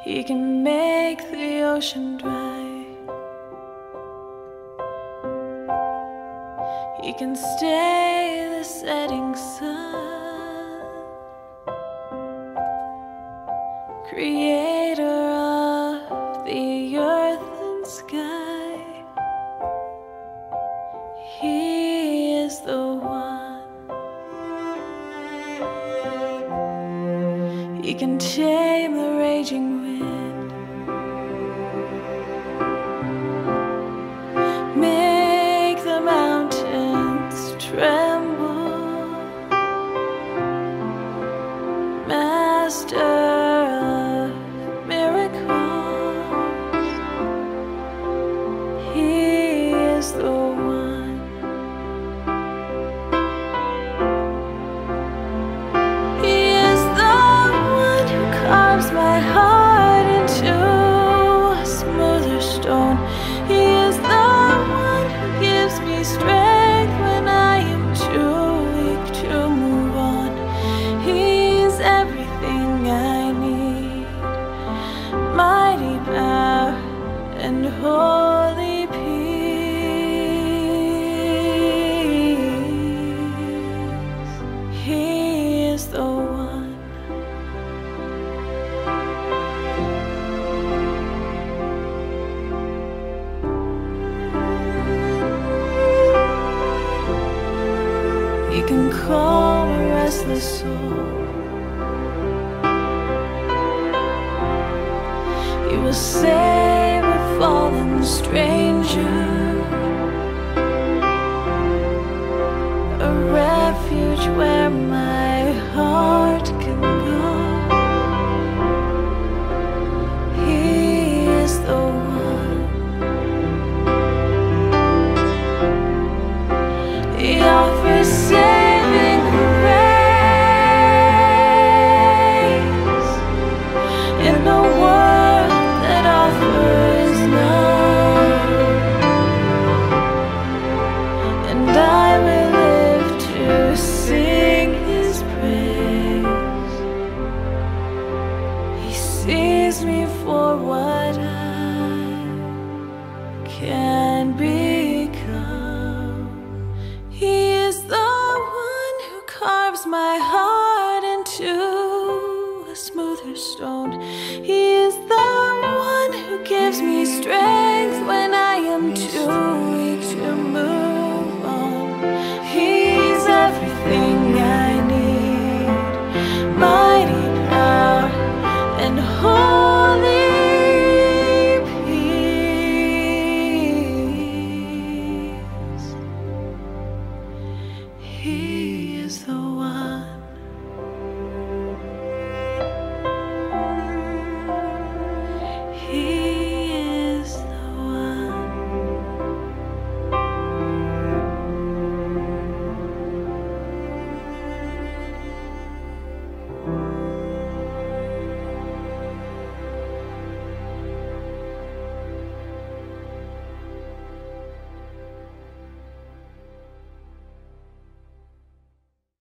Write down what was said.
He can make the ocean dry. He can stay the setting sun, creator of the earth and sky. He is the one. He can tame the raging wind, make the mountains tremble, master of miracles. He is the one. He is the one who carves my heart into a smoother stone. He is the one who gives me strength when I am too weak to move on. He's everything I need, mighty power and holy peace. He is the one. He can calm a restless soul. He will save a fallen stranger, a refuge where my heart can go. He is the one. He offers saving grace in a world that offers none, and I will live to sing His praise. He sees me for what I can become. He is the one who carves my heart into a smoother stone. He is the one who gives me strength